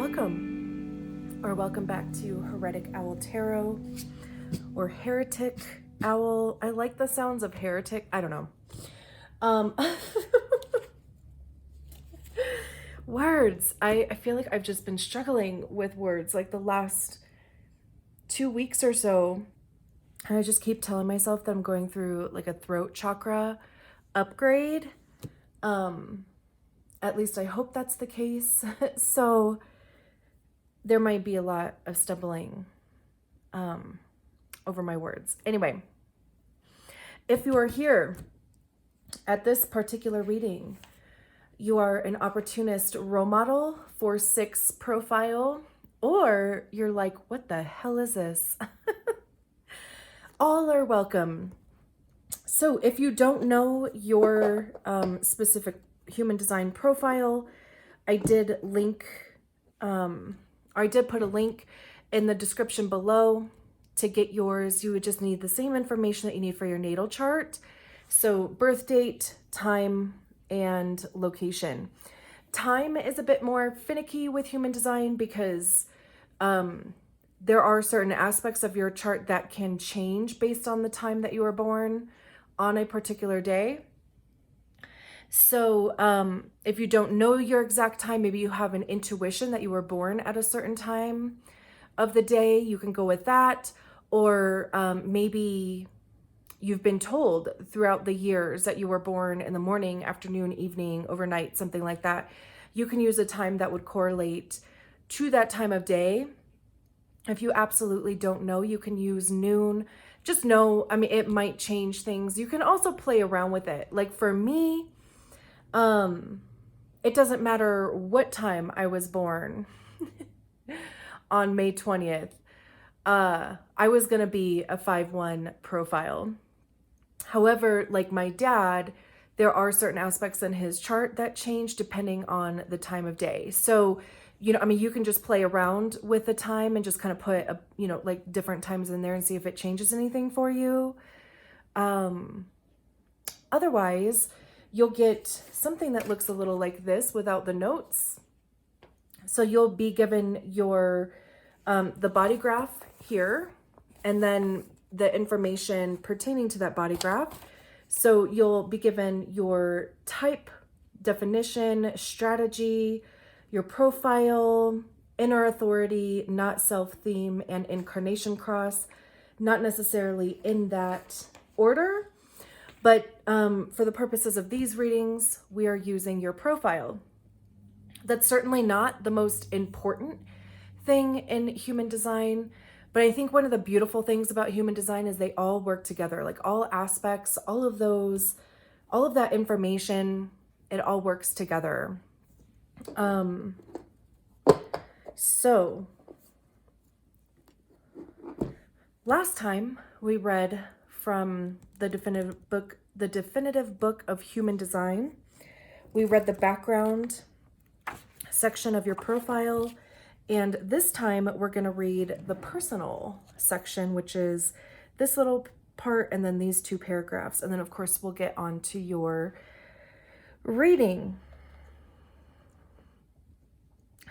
Welcome, or welcome back to Heretic Owl Tarot, or Heretic Owl. I like the sounds of heretic. I don't know. Words. I feel like I've just been struggling with words like the last 2 weeks or so. And I just keep telling myself that I'm going through like a throat chakra upgrade. At least I hope that's the case. So there might be a lot of stumbling over my words. Anyway, if you are here at this particular reading, you are an opportunist role model for 6 profile, or you're like, what the hell is this? All are welcome. So if you don't know your specific human design profile, I did put a link in the description below to get yours. You would just need the same information that you need for your natal chart. So birth date, time, and location. Time is a bit more finicky with human design because there are certain aspects of your chart that can change based on the time that you were born on a particular day. So if you don't know your exact time, maybe you have an intuition that you were born at a certain time of the day, you can go with that. Or maybe you've been told throughout the years that you were born in the morning, afternoon, evening, overnight, something like that. You can use a time that would correlate to that time of day. If you absolutely don't know, you can use noon. Just know, I mean, it might change things. You can also play around with it. Like for me, it doesn't matter what time I was born on May 20th. I was going to be a 5-1 profile. However, like my dad, there are certain aspects in his chart that change depending on the time of day. So, you know, I mean, you can just play around with the time and just kind of put, like different times in there and see if it changes anything for you. Otherwise, you'll get something that looks a little like this without the notes. So you'll be given your, the body graph here, and then the information pertaining to that body graph. So you'll be given your type, definition, strategy, your profile, inner authority, not self-theme, and incarnation cross. Not necessarily in that order, but for the purposes of these readings, we are using your profile. That's certainly not the most important thing in human design, but I think one of the beautiful things about human design is they all work together. Like all aspects, all of that information, it all works together. So last time we read from the definitive book of human design. We read the background section of your profile, and this time we're going to read the personal section, which is this little part and then these 2 paragraphs, and then of course we'll get on to your reading.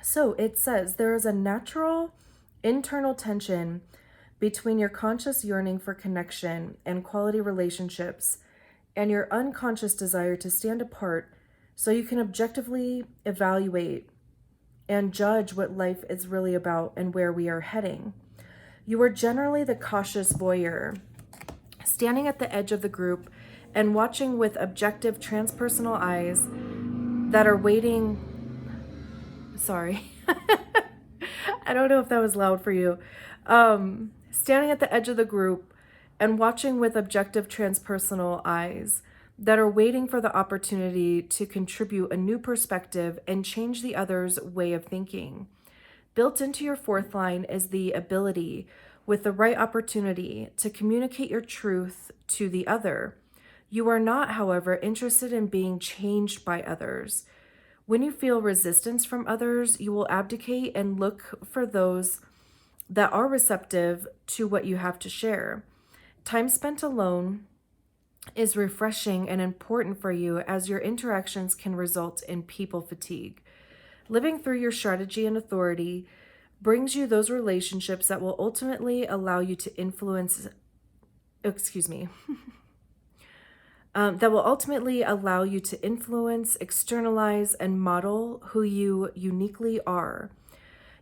So it says, there is a natural internal tension between your conscious yearning for connection and quality relationships and your unconscious desire to stand apart so you can objectively evaluate and judge what life is really about and where we are heading. You are generally the cautious voyeur, standing at the edge of the group and watching with objective transpersonal eyes that are waiting. Sorry. I don't know if that was loud for you. Standing at the edge of the group and watching with objective transpersonal eyes that are waiting for the opportunity to contribute a new perspective and change the other's way of thinking. Built into your 4th line is the ability, with the right opportunity, to communicate your truth to the other. You are not, however, interested in being changed by others. When you feel resistance from others, you will abdicate and look for those that are receptive to what you have to share. Time spent alone is refreshing and important for you, as your interactions can result in people fatigue. Living through your strategy and authority brings you those relationships that will ultimately allow you to influence, that will ultimately allow you to influence, externalize, and model who you uniquely are.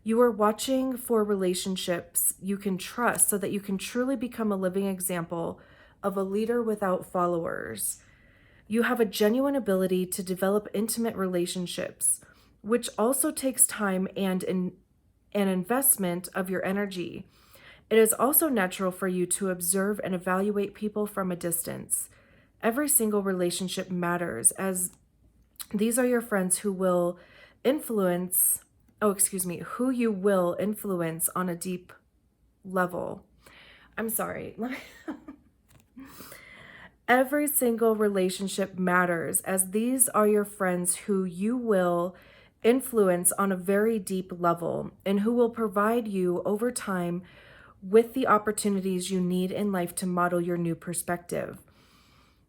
You are watching for relationships you can trust so that you can truly become a living example of a leader without followers. You have a genuine ability to develop intimate relationships, which also takes time and an investment of your energy. It is also natural for you to observe and evaluate people from a distance. Every single relationship matters, as these are your friends who will influence, who you will influence on a deep level. I'm sorry. Every single relationship matters, as these are your friends who you will influence on a very deep level and who will provide you over time with the opportunities you need in life to model your new perspective.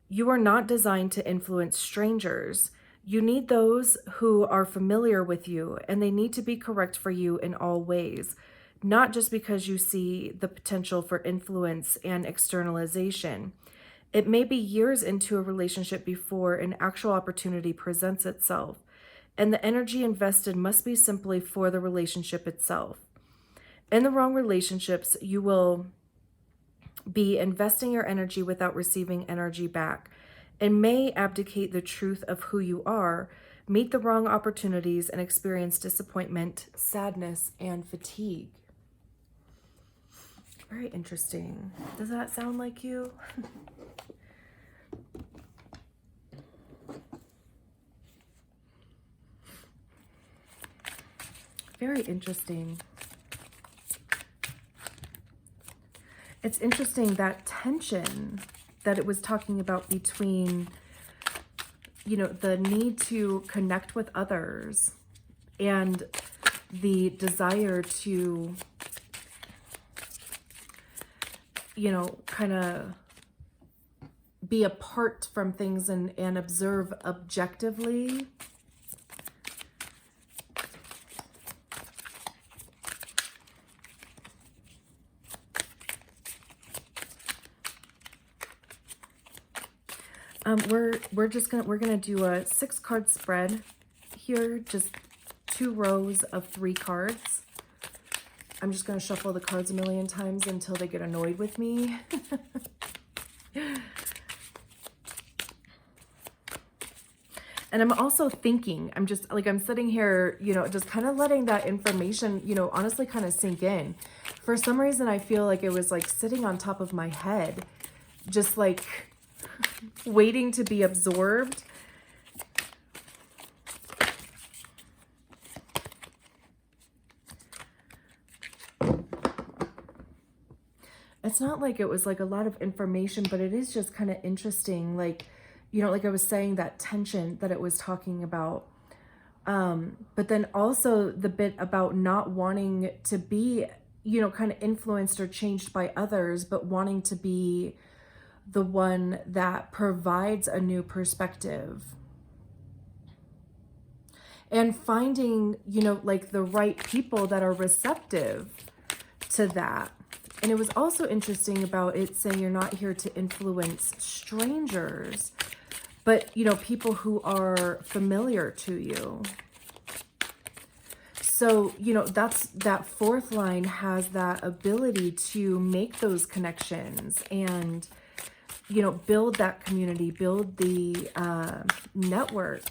You are not designed to influence strangers. You need those who are familiar with you, and they need to be correct for you in all ways, not just because you see the potential for influence and externalization. It may be years into a relationship before an actual opportunity presents itself, and the energy invested must be simply for the relationship itself. In the wrong relationships, you will be investing your energy without receiving energy back, and may abdicate the truth of who you are, meet the wrong opportunities, and experience disappointment, sadness, and fatigue. Very interesting. Does that sound like you? Very interesting. It's interesting that tension that it was talking about between, the need to connect with others and the desire to, kind of be apart from things and observe objectively. We're gonna do a 6-card spread here, just 2 rows of 3 cards. I'm just gonna shuffle the cards a million times until they get annoyed with me. And I'm also thinking, I'm sitting here, just kind of letting that information, honestly kind of sink in. For some reason, I feel like it was like sitting on top of my head, just like waiting to be absorbed. It's not like it was like a lot of information, but it is just kind of interesting. Like, like I was saying, that tension that it was talking about. But then also the bit about not wanting to be, kind of influenced or changed by others, but wanting to be the one that provides a new perspective. And finding, like the right people that are receptive to that. And it was also interesting about it saying you're not here to influence strangers, but, people who are familiar to you. So, that 4th line has that ability to make those connections and, build that community, build the network.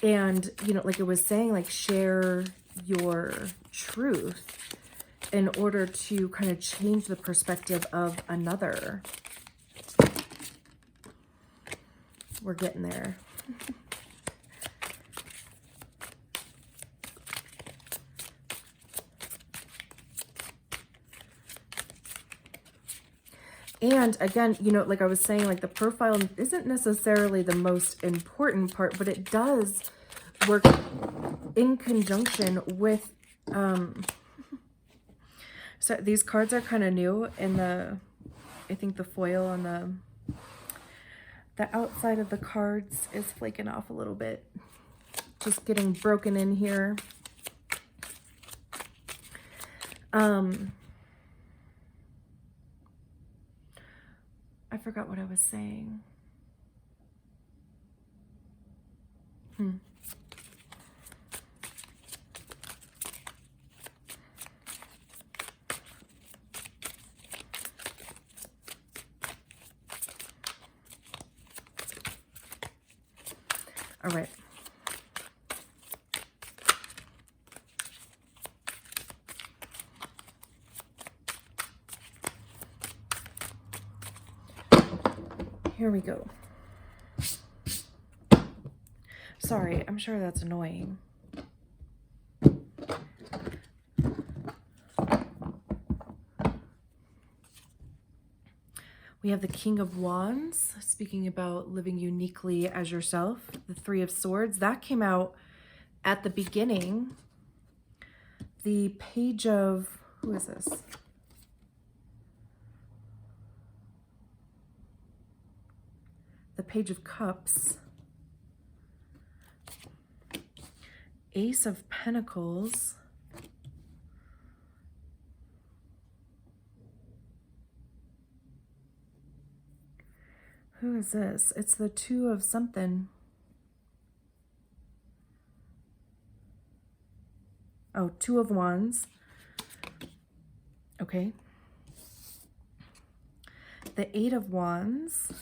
And, like it was saying, like share your truth in order to kind of change the perspective of another. We're getting there. And again, like I was saying, like the profile isn't necessarily the most important part, but it does work in conjunction with, so these cards are kind of new in I think the foil on the outside of the cards is flaking off a little bit. just getting broken in here. I forgot what I was saying. All right. Here we go. Sorry, I'm sure that's annoying. We have the King of Wands, speaking about living uniquely as yourself. The Three of Swords, that came out at the beginning. The Page of, who is this? The Page of Cups. Ace of Pentacles. Who is this? It's the Two of something. Oh, Two of Wands. Okay. The Eight of Wands.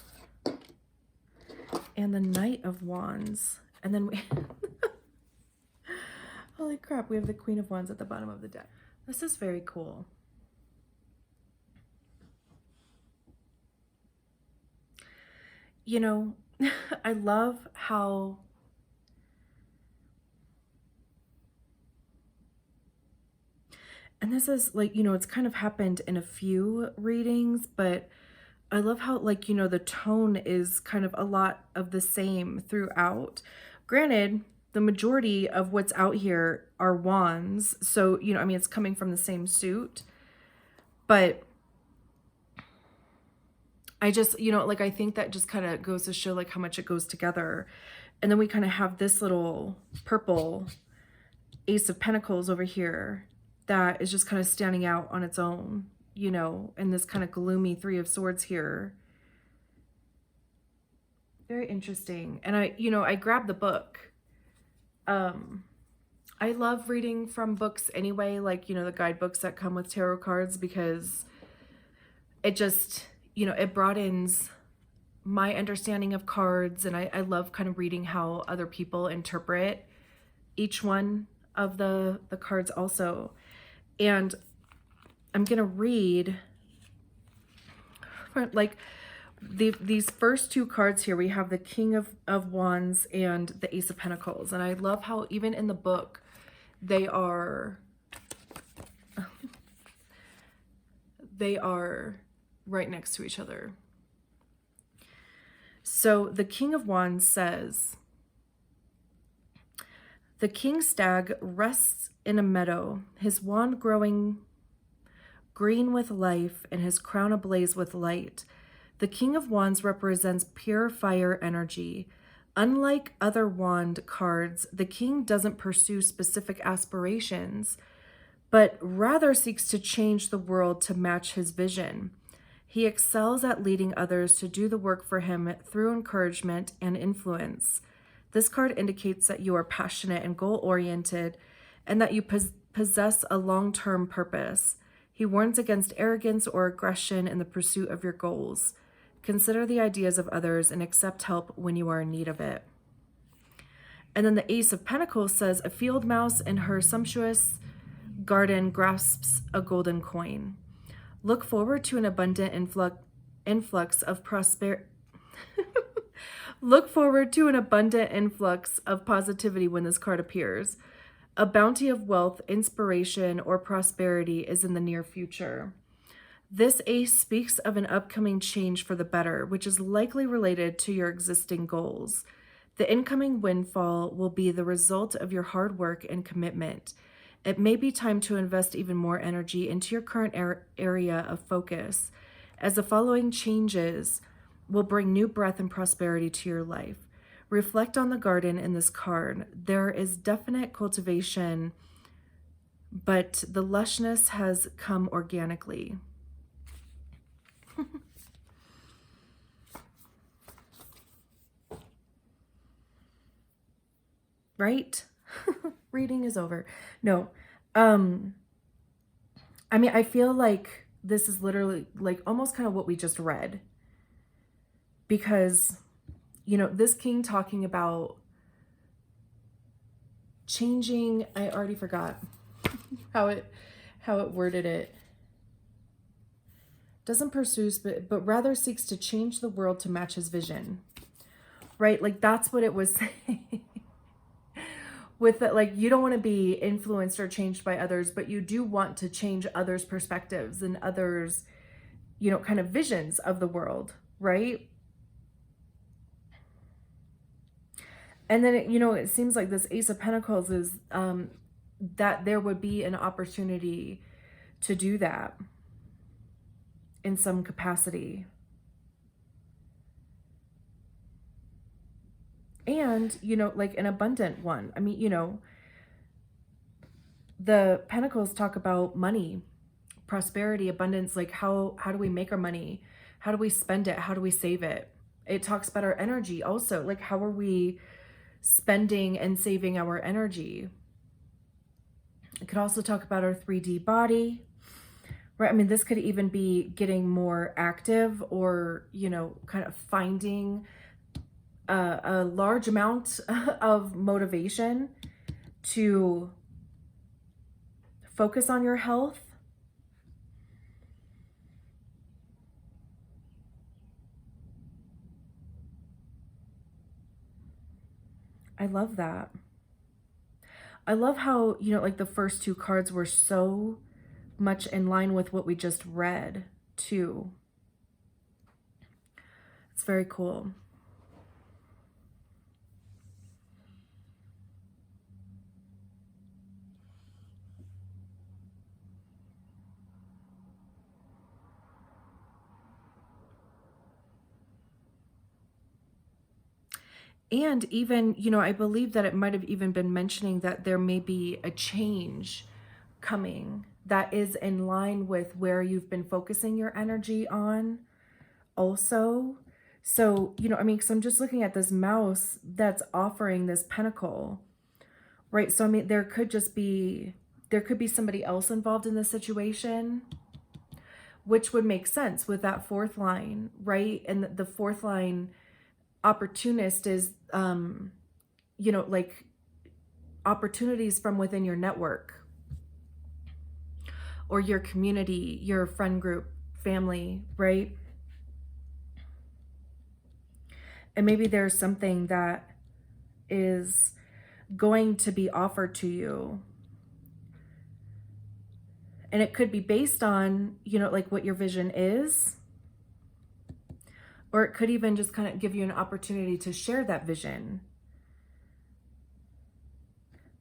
And the Knight of Wands. And then we... Holy crap, we have the Queen of Wands at the bottom of the deck. This is very cool. You know, I love how and this is like, you know, it's kind of happened in a few readings, but I love how, like, you know, the tone is kind of a lot of the same throughout. Granted, the majority of what's out here are wands. So, you know, I mean, it's coming from the same suit, but I just, you know, like, I think that just kind of goes to show like how much it goes together. And then we kind of have this little purple Ace of Pentacles over here that is just kind of standing out on its own, you know, and this kind of gloomy Three of Swords here. Very interesting. And I, you know, I grabbed the book. I love reading from books anyway, like, you know, the guidebooks that come with tarot cards, because it just, you know, it broadens my understanding of cards. And I love kind of reading how other people interpret each one of the cards also. And I'm going to read like these first two cards here. We have the King of Wands and the Ace of Pentacles. And I love how even in the book, they are right next to each other. So the King of Wands says, the king stag rests in a meadow, his wand growing green with life and his crown ablaze with light. The King of Wands represents pure fire energy. Unlike other wand cards, the king doesn't pursue specific aspirations, but rather seeks to change the world to match his vision. He excels at leading others to do the work for him through encouragement and influence. This card indicates that you are passionate and goal-oriented and that you possess a long-term purpose. He warns against arrogance or aggression in the pursuit of your goals. Consider the ideas of others and accept help when you are in need of it. And then the Ace of Pentacles says, a field mouse in her sumptuous garden grasps a golden coin. Look forward to an abundant influx of prosperity. Look forward to an abundant influx of positivity when this card appears. A bounty of wealth, inspiration, or prosperity is in the near future. This ace speaks of an upcoming change for the better, which is likely related to your existing goals. The incoming windfall will be the result of your hard work and commitment. It may be time to invest even more energy into your current area of focus, as the following changes will bring new breath and prosperity to your life. Reflect on the garden in this card. There is definite cultivation, but the lushness has come organically. Right? Reading is over. No. I mean, I feel like this is literally like almost kind of what we just read. Because, you know, this king talking about changing, I already forgot how it worded it. Doesn't pursue, but rather seeks to change the world to match his vision. Right? Like that's what it was saying. With it, like you don't want to be influenced or changed by others, but you do want to change others' perspectives and others, you know, kind of visions of the world, right? And then, you know, it seems like this Ace of Pentacles is that there would be an opportunity to do that in some capacity. And, you know, like an abundant one. I mean, you know, the Pentacles talk about money, prosperity, abundance. Like how do we make our money? How do we spend it? How do we save it? It talks about our energy also. Like how are we spending and saving our energy? It could also talk about our 3D body, right? I mean, this could even be getting more active or, you know, kind of finding a large amount of motivation to focus on your health. I love that. I love how, you know, like the first two cards were so much in line with what we just read too. It's very cool. And even, you know, I believe that it might have even been mentioning that there may be a change coming that is in line with where you've been focusing your energy on also. So, you know, I mean, because I'm just looking at this mouse that's offering this pentacle, right? So, I mean, there could be somebody else involved in the situation, which would make sense with that fourth line, right? And the fourth line opportunist is, you know, like opportunities from within your network or your community, your friend group, family, right? And maybe there's something that is going to be offered to you. And it could be based on, you know, like what your vision is. Or it could even just kind of give you an opportunity to share that vision.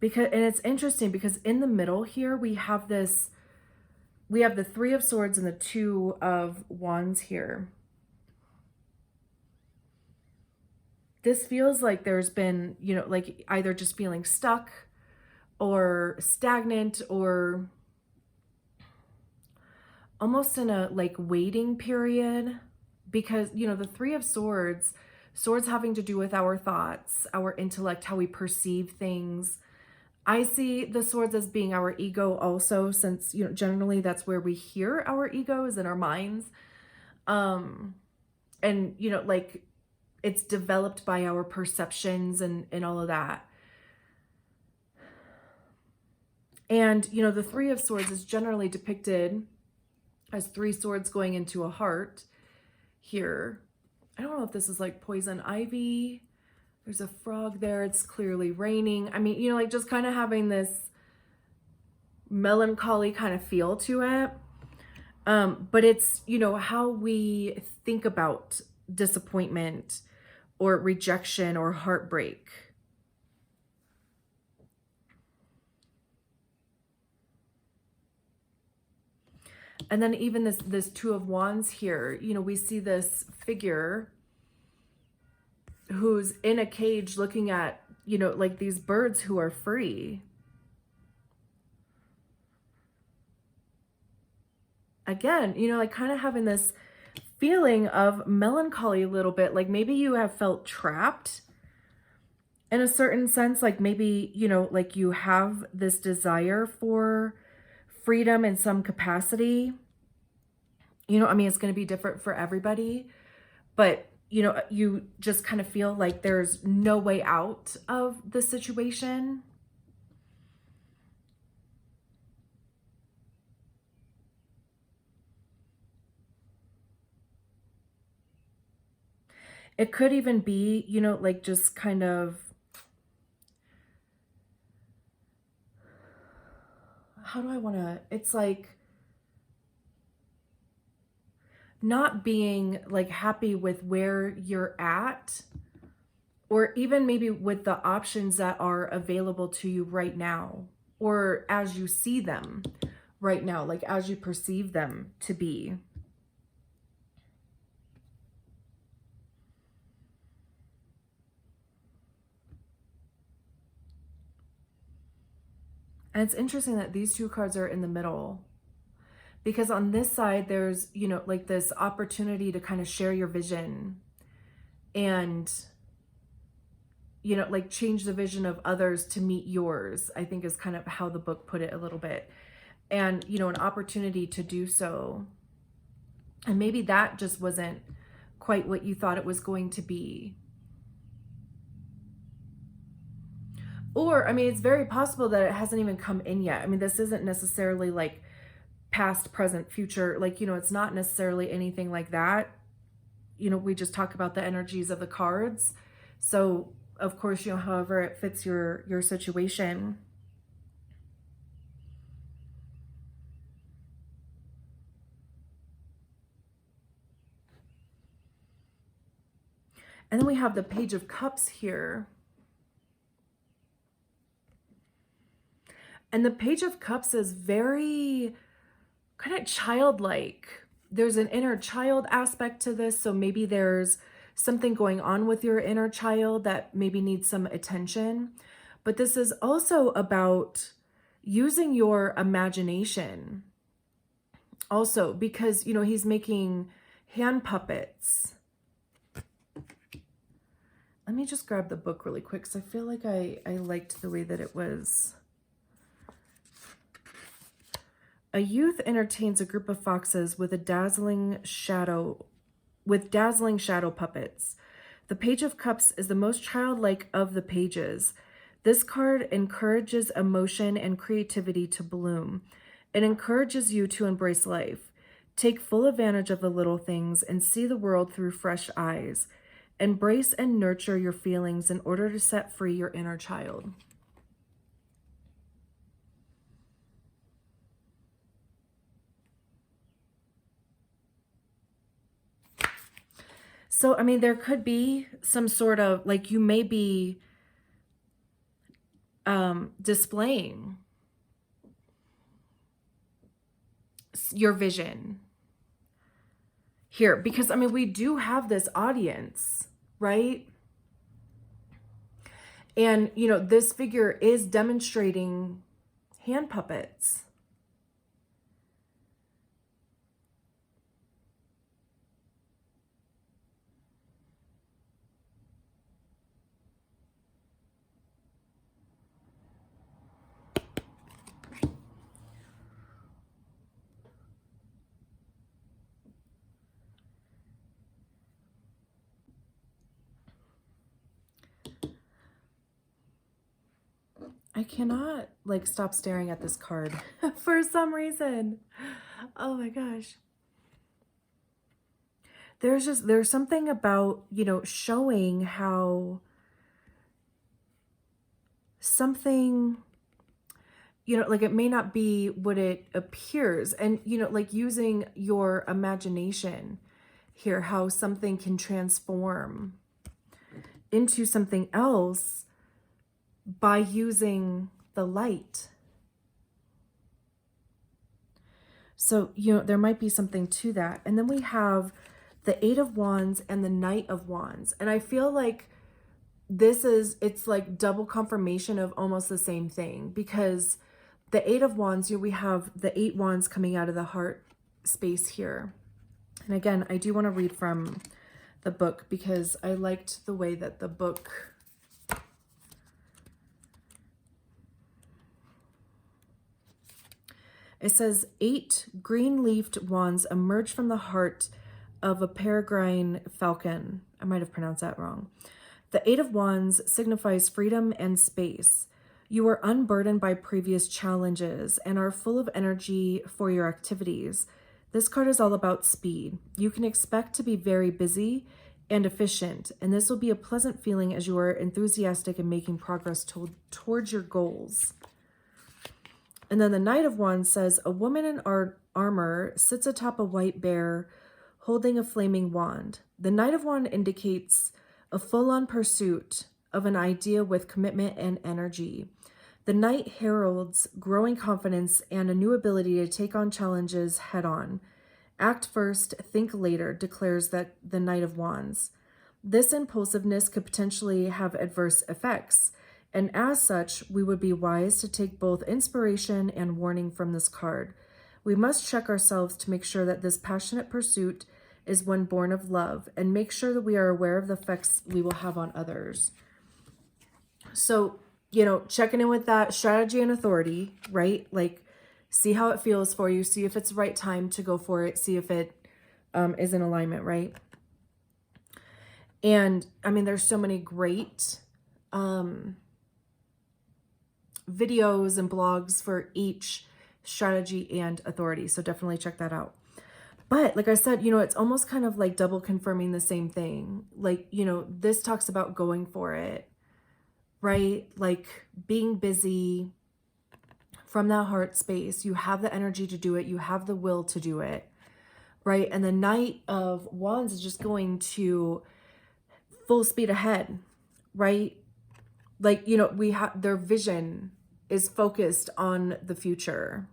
And it's interesting because in the middle here, we have the Three of Swords and the Two of Wands here. This feels like there's been, you know, like either just feeling stuck or stagnant or almost in a like waiting period, because, you know, the Three of Swords having to do with our thoughts, our intellect, how we perceive things. I see the swords as being our ego also, since, you know, generally that's where we hear our ego is in our minds. And, you know, like it's developed by our perceptions and all of that. And, you know, the Three of Swords is generally depicted as three swords going into a heart here. I don't know if this is like poison ivy. There's a frog there. It's clearly raining. I mean, you know, like just kind of having this melancholy kind of feel to it. But it's, you know, how we think about disappointment or rejection or heartbreak. And then even this Two of Wands here, you know, we see this figure who's in a cage looking at, you know, like these birds who are free. Again, you know, like kind of having this feeling of melancholy a little bit, like maybe you have felt trapped in a certain sense, like maybe, you know, like you have this desire for freedom in some capacity. You know, I mean, it's going to be different for everybody, but you know, you just kind of feel like there's no way out of the situation. It could even be, you know, like just kind of, how do I want to, it's like not being like happy with where you're at, or even maybe with the options that are available to you right now, or as you see them right now, like as you perceive them to be. And it's interesting that these two cards are in the middle, because on this side, there's, you know, like this opportunity to kind of share your vision and, you know, like change the vision of others to meet yours, I think is kind of how the book put it a little bit. And, you know, an opportunity to do so. And maybe that just wasn't quite what you thought it was going to be. Or, I mean, it's very possible that it hasn't even come in yet. I mean, this isn't necessarily like past, present, future. Like, you know, it's not necessarily anything like that. You know, we just talk about the energies of the cards. So, of course, you know, however it fits your situation. And then we have the Page of Cups here. And the Page of Cups is very kind of childlike. There's an inner child aspect to this. So maybe there's something going on with your inner child that maybe needs some attention. But this is also about using your imagination. Also, because, you know, he's making hand puppets. Let me just grab the book really quick because I feel like I liked the way that it was. A youth entertains a group of foxes with dazzling shadow puppets. The Page of Cups is the most childlike of the pages. This card encourages emotion and creativity to bloom. It encourages you to embrace life. Take full advantage of the little things and see the world through fresh eyes. Embrace and nurture your feelings in order to set free your inner child. So, I mean, there could be some sort of, like, you may be displaying your vision here, because, I mean, we do have this audience, right? And, you know, this figure is demonstrating hand puppets. I cannot like stop staring at this card for some reason. Oh my gosh. There's something about, you know, showing how something, you know, like it may not be what it appears, and, you know, like using your imagination here, how something can transform into something else by using the light. So, you know, there might be something to that. And then we have the Eight of Wands and the Knight of Wands. And I feel like it's like double confirmation of almost the same thing, because the Eight of Wands, we have the 8 wands coming out of the heart space here. And again, I do want to read from the book because I liked the way that the book it says 8 green-leafed wands emerge from the heart of a peregrine falcon. I might have pronounced that wrong. The 8 of Wands signifies freedom and space. You are unburdened by previous challenges and are full of energy for your activities. This card is all about speed. You can expect to be very busy and efficient, and this will be a pleasant feeling as you are enthusiastic and making progress towards your goals. And then the Knight of Wands says, a woman in armor sits atop a white bear holding a flaming wand. The Knight of Wands indicates a full-on pursuit of an idea with commitment and energy. The Knight heralds growing confidence and a new ability to take on challenges head-on. Act first, think later, declares that the Knight of Wands. This impulsiveness could potentially have adverse effects, and as such, we would be wise to take both inspiration and warning from this card. We must check ourselves to make sure that this passionate pursuit is one born of love, and make sure that we are aware of the effects we will have on others. So, checking in with that strategy and authority, right? Like, see how it feels for you. See if it's the right time to go for it. See if it is in alignment, right? And, I mean, there's so many great videos and blogs for each strategy and authority. So definitely check that out. But like I said, it's almost kind of like double confirming the same thing. Like, this talks about going for it, right? Like being busy from that heart space. You have the energy to do it. You have the will to do it, right? And the Knight of Wands is just going to full speed ahead, right? Like, their vision is focused on the future.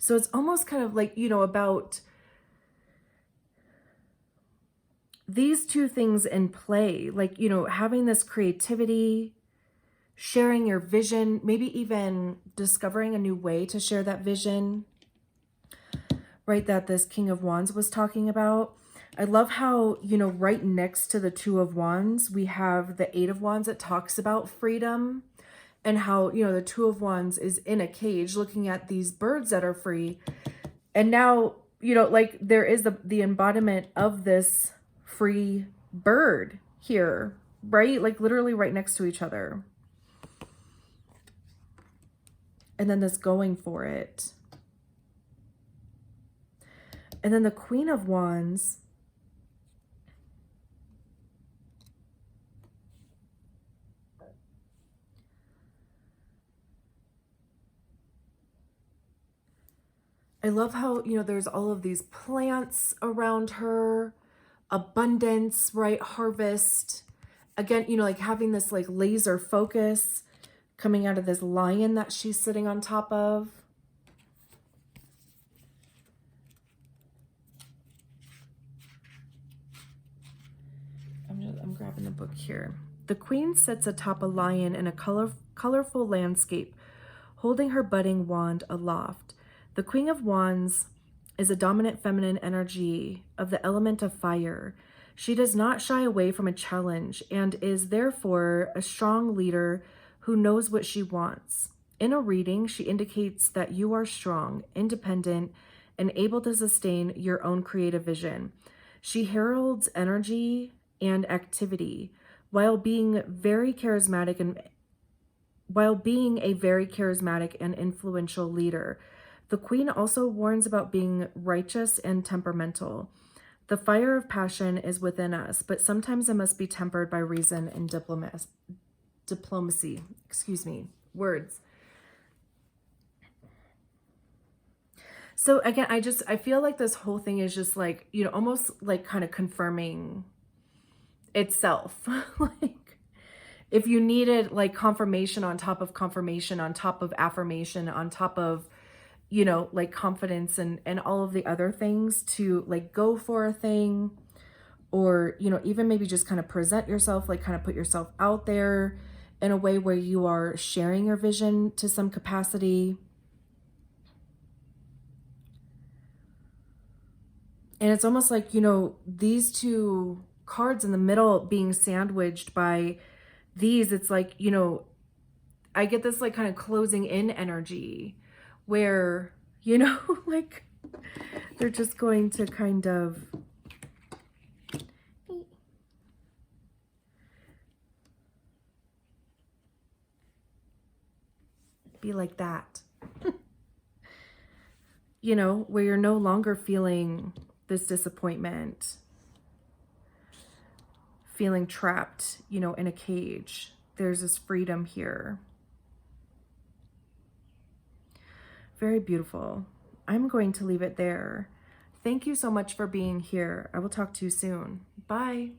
So it's almost kind of like, about these two things in play, like, having this creativity, sharing your vision, maybe even discovering a new way to share that vision, right? That this King of Wands was talking about. I love how, right next to the Two of Wands, we have the Eight of Wands that talks about freedom. And how, the Two of Wands is in a cage looking at these birds that are free. And now, like there is the embodiment of this free bird here, right? Like literally right next to each other. And then this going for it. And then the Queen of Wands. I love how, there's all of these plants around her, abundance, right? Harvest. Again, like having this like laser focus coming out of this lion that she's sitting on top of. I'm grabbing the book here. The Queen sits atop a lion in a colorful landscape, holding her budding wand aloft. The Queen of Wands is a dominant feminine energy of the element of fire. She does not shy away from a challenge and is therefore a strong leader who knows what she wants. In a reading, she indicates that you are strong, independent, and able to sustain your own creative vision. She heralds energy and activity while being a very charismatic and influential leader. The Queen also warns about being righteous and temperamental. The fire of passion is within us, but sometimes it must be tempered by reason and diplomacy. Words. So again, I feel like this whole thing is just like, almost like kind of confirming itself. Like if you needed like confirmation on top of affirmation, on top of you know, like confidence and all of the other things to like go for a thing, or, you know, even maybe just kind of present yourself, like kind of put yourself out there in a way where you are sharing your vision to some capacity. And it's almost like, you know, these two cards in the middle being sandwiched by these, it's like, you know, I get this like kind of closing in energy where, you know, like they're just going to kind of be like that, you know, where you're no longer feeling this disappointment, feeling trapped, you know, in a cage. There's this freedom here. Very beautiful. I'm going to leave it there. Thank you so much for being here. I will talk to you soon. Bye.